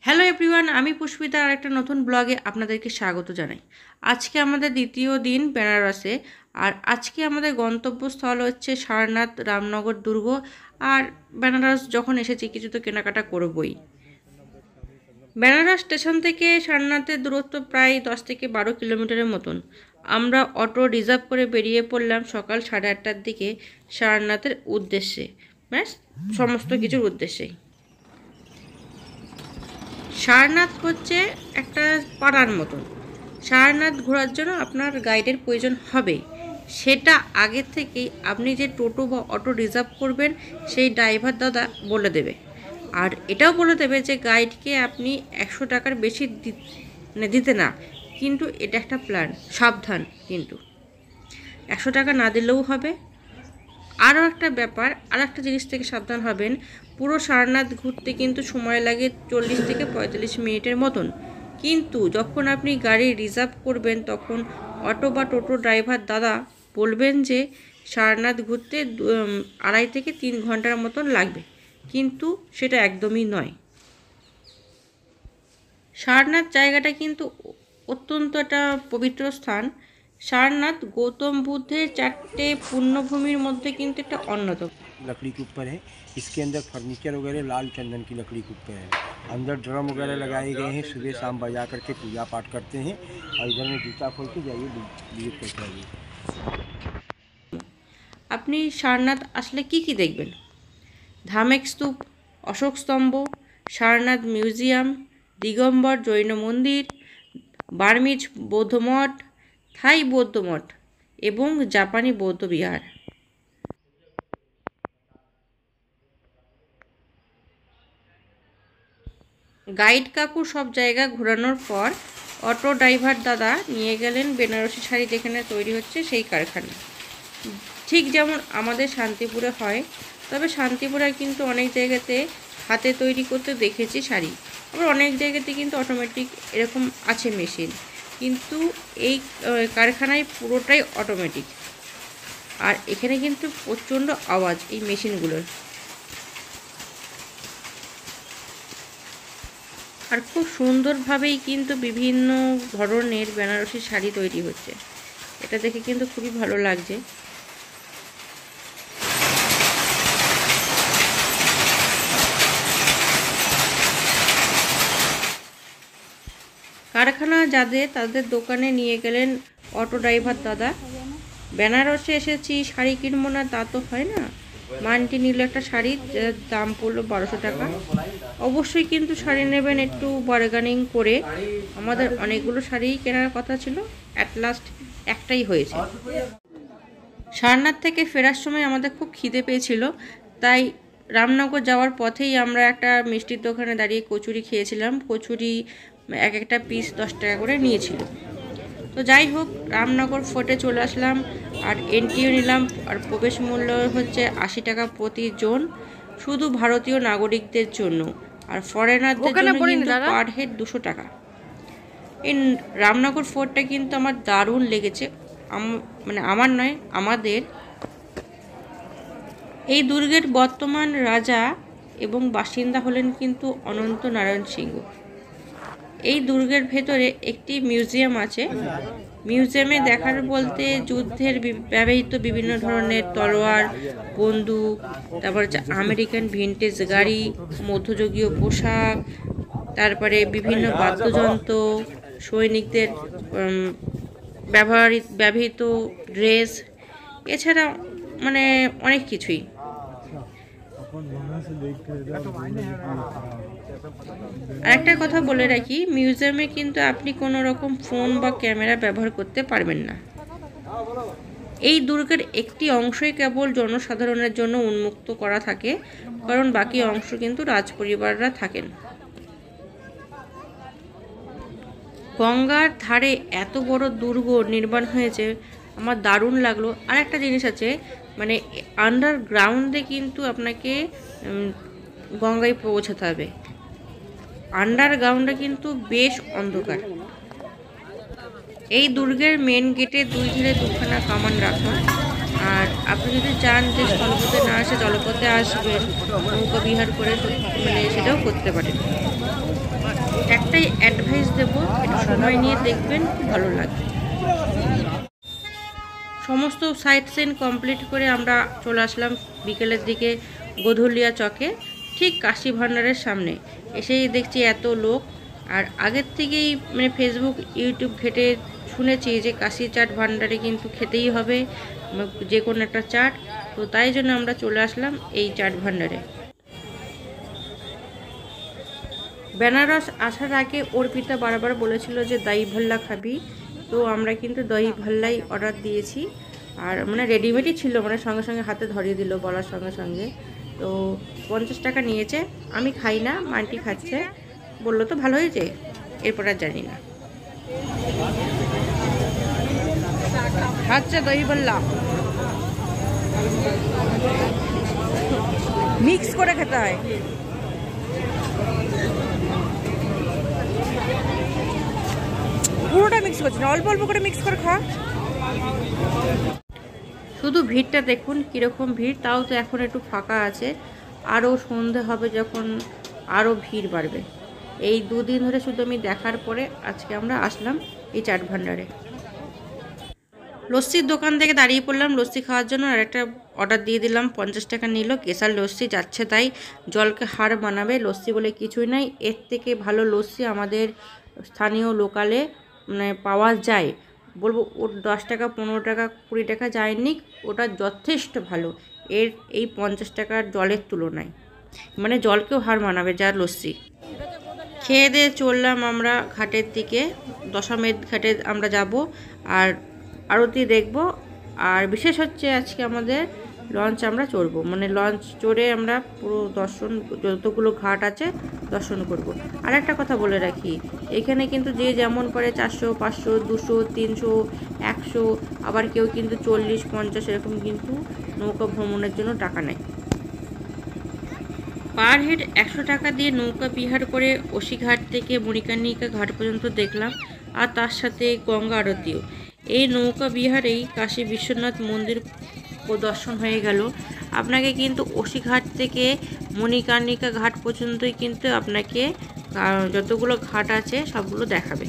Hello everyone, আমি পুষ্পিতা আর একটা নতুন ব্লগে আপনাদেরকে স্বাগত জানাই। আজকে আমাদের দ্বিতীয় দিন বেনারসে, আর আজকে আমাদের গন্তব্যস্থল হচ্ছে সারনাথ রামনগর দুর্গ। আর বেনারস যখন এসেছি কিছু তো কেনাকাটা করবই। বেনারস স্টেশন থেকে সারনাথের দূরত্ব প্রায় 10 থেকে 12 কিলোমিটারের মতন। আমরা অটো রিজার্ভ করে বেরিয়ে পড়লাম সকাল 8:30টার দিকে সারনাথের উদ্দেশ্যে, ব্যাস সমস্ত কিছুর উদ্দেশ্যেই। সারনাথ হচ্ছে একটা পাড়ার মতন। সারনাথ ঘোরার জন্য আপনার গাইডের প্রয়োজন হবে, সেটা আগে থেকেই আপনি যে টোটো বা অটো রিজার্ভ করবেন সেই ড্রাইভার দাদা বলে দেবে। আর এটাও বলে দেবে যে গাইডকে আপনি 100 টাকার বেশি দিতে না, কিন্তু এটা একটা প্ল্যান, সাবধান, কিন্তু 100 টাকা না দিলেও হবে। আরও একটা ব্যাপার, আর একটা জিনিস থেকে সাবধান হবেন, পুরো সারনাথ ঘুরতে কিন্তু সময় লাগে 40 থেকে 45 মিনিটের মতন। কিন্তু যখন আপনি গাড়ি রিজার্ভ করবেন তখন অটো বা টোটো ড্রাইভার দাদা বলবেন যে সারনাথ ঘুরতে 2.5 থেকে 3 ঘন্টার মতন লাগবে, কিন্তু সেটা একদমই নয়। সারনাথ জায়গাটা কিন্তু অত্যন্ত একটা পবিত্র স্থান। सारनाथ गौतम बुद्धेर 4टे पुण्यभूमिर मध्य किन्तु एक अन्यतम। लकड़ी के ऊपर है, इसके अंदर फर्नीचर वगैरह लाल चंदन की लकड़ी के ऊपर है। अंदर ड्रम वगैरह लगाए गए हैं, सुबह शाम बजा करके पूजा पाठ करते हैं। और इधर में जूता खोल के जाइए, विजिट करके आइए। अपनी सारनाथ आसले की देखबेन? धामेक स्तूप, अशोक स्तम्भ, सारनाथ मिउजियम, दिगम्बर जैन मंदिर, बार्मीज बौद्ध मठ, थाई बौद्ध मठ एवं जापानी बौद्ध विहार। गाइड काकू सब जगह घोरानोर पर अटो ड्राइवर दादा निये गेलेन बेनारसी शाड़ी जेखाने तैरी होच्छे सेई कारखाना। ठीक जेमन आमादेर शांतिपुरे हय, तबे शांतिपुरे किन्तु अनेक जायगाते हाथे तैरी करते देखेछि शाड़ी, आबार अनेक जायगाते किन्तु अटोमेटिक एरकम आछे मेशिन, किन्तु এই কারখানায় পুরোটাই অটোমেটিক। আর এখানে কিন্তু প্রচণ্ড আওয়াজ এই মেশিনগুলোর। আর খুব সুন্দরভাবেই কিন্তু বিভিন্ন ধরনের বেনারসি শাড়ি তৈরি হচ্ছে, এটা দেখে কিন্তু খুবই ভালো লাগছে। कारखाना जाদের তাদের দোকানে নিয়ে গেলেন অটো ড্রাইভার দাদা। বেনারসে এসেছি শাড়ি কিনবো না তা তো হয় না। মানটি নিল একটা শাড়ি, দাম পড়লো 1200 টাকা। অবশ্যই কিন্তু শাড়ি নেবেন একটু বার্গেনিং করে। আমাদের অনেকগুলো শাড়ি কেনার কথা ছিল, অ্যাট লাস্ট একটাই হয়েছে। সারনাথ থেকে ফেরার সময় আমাদের খুব খিদে পেয়েছিল, তাই রামনগর যাওয়ার পথেই আমরা একটা মিষ্টির দোকানে দাঁড়িয়ে কচুরি খেয়েছিলাম। কচুরি এক একটা পিস 10 টাকা করে নিয়েছিল। তো যাই হোক, রামনগর ফোর্টে চলে আসলাম আর এন্ট্রিও নিলাম। আর প্রবেশ মূল্য হচ্ছে 80 টাকা প্রতি জন, শুধু ভারতীয় নাগরিকদের জন্য। আর ফরেনারদের জন্য কিন্তু পার হেড 200 টাকা। এই রামনগর ফোর্টটা কিন্তু আমার দারুণ লেগেছে, মানে আমার নয়, আমাদের। এই দুর্গের বর্তমান রাজা এবং বাসিন্দা হলেন কিন্তু অনন্ত নারায়ণ সিংহ। এই দুর্গের ভেতরে একটি মিউজিয়াম আছে। মিউজিয়ামে দেখার বলতে যুদ্ধের ব্যবহৃত বিভিন্ন ধরনের তলোয়ার, বন্দুক, তারপর আমেরিকান ভিনটেজ গাড়ি, মধ্যযুগীয় পোশাক, তারপরে বিভিন্ন বাদ্যযন্ত্র, সৈনিকদের ব্যবহৃত ড্রেস, এছাড়া মানে অনেক কিছুই। আর একটা কথা বলে রাখি, মিউজিয়ামে কিন্তু আপনি কোনো রকম ফোন বা ক্যামেরা ব্যবহার করতে পারবেন না। এই দুর্গের একটি অংশই কেবল জনসাধারণের জন্য উন্মুক্ত করা থাকে, কারণ বাকি অংশ কিন্তু রাজপরিবাররা থাকেন। গঙ্গার ধারে এত বড় দুর্গ নির্মাণ হয়েছে, আমার দারুণ লাগলো। আর একটা জিনিস আছে, মানে আন্ডারগ্রাউন্ডে কিন্তু আপনাকে গঙ্গায় পৌঁছাতে হবে। আন্ডারগ্রাউন্ডে কিন্তু বেশ অন্ধকার। এই দুর্গের মেন গেটে দুই ধারে দুখানা কামান রাখা। আর আপনি যদি চান যে স্থলপথে না আসে জলপথে আসবেন, নৌকা বিহার করে, মানে সেটাও করতে পারেন। একটাই অ্যাডভাইস দেবো, একটু সময় নিয়ে দেখবেন, খুব ভালো লাগবে। সমস্ত সাইট সিন কমপ্লিট করে আমরা চলে আসলাম বিকেলের দিকে গোধুলিয়া চকে, ঠিক কাশি ভান্ডারের সামনে। এসেই দেখছি এত লোক। আর আগের থেকেই মানে ফেসবুক ইউটিউব ঘেটে শুনেছি যে কাশি চাট ভান্ডারে কিন্তু খেতেই হবে যে কোনো একটা চাট, তো তাই জন্য আমরা চলে আসলাম এই চাট ভান্ডারে। বেনারস আসার আগে অর্পিতা বারবার বলেছিল যে দই ভাল্লা খাবি, তো আমরা কিন্তু দই ভাল্লাই অর্ডার দিয়েছি। আর মানে রেডিমেডই ছিল, মানে সঙ্গে সঙ্গে হাতে ধরিয়ে দিল বলার সঙ্গে সঙ্গে। তো 50 টাকা নিয়েছে। আমি খাই না, মান্টি খাচ্ছে, বললো তো ভালো হয়েছে, এরপর আর জানি না। খাচ্ছে দই ভাল্লা, মিক্স করে খেতে হয়। পুরোটা মিক্স করছি না, অল্প অল্প করে মিক্স করে খা। শুধু ভিড়টা দেখুন কীরকম ভিড়, তাও তো এখন একটু ফাঁকা আছে। আরও সন্ধে হবে যখন আরও ভিড় বাড়বে। এই 2 দিন ধরে শুধু আমি দেখার পরে আজকে আমরা আসলাম এই চাট ভান্ডারে। লস্যির দোকান থেকে দাঁড়িয়ে পড়লাম লস্যি খাওয়ার জন্য, আর একটা অর্ডার দিয়ে দিলাম। 50 টাকা নিল। কেসার লস্যি যাচ্ছে তাই, জলকে হাড় বানাবে, লস্যি বলে কিছুই নাই। এর থেকে ভালো লস্যি আমাদের স্থানীয় লোকালে মানে পাওয়া যায়। বলবো ওর 10 টাকা 15 টাকা 20 টাকা যায়নি, ওটা যথেষ্ট ভালো এর এই 50 টাকার জলের তুলনায়। মানে জলকেও হাড় মানাবে যার লস্যি। খেয়ে দিয়ে চললাম আমরা ঘাটের দিকে, দশমেধ ঘাটে আমরা যাব আর আরতি দেখব। আর বিশেষ হচ্ছে আজকে আমাদের লঞ্চ আমরা চড়বো, মানে লঞ্চ চড়ে আমরা পুরো দর্শন, যতগুলো ঘাট আছে দর্শন করব। আর একটা কথা বলে রাখি, এখানে কিন্তু যে যেমন পারে 400 500 200 300 100, আবার কেউ কিন্তু 40 50 এরকম কিন্তু নৌকা ভ্রমণের জন্য টাকা নেয়। পার হেড 100 টাকা দিয়ে নৌকা বিহার করে ওসিঘাট থেকে মণিকর্ণিকা ঘাট পর্যন্ত দেখলাম, আর তার সাথে গঙ্গা আরতিও। এই নৌকা বিহারেই কাশী বিশ্বনাথ মন্দির দর্শন হয়ে গেল। আপনাকে কিন্তু ওসিঘাট থেকে মণিকর্ণিকা ঘাট পর্যন্তই কিন্তু আপনাকে যতগুলো ঘাট আছে সবগুলো দেখাবে।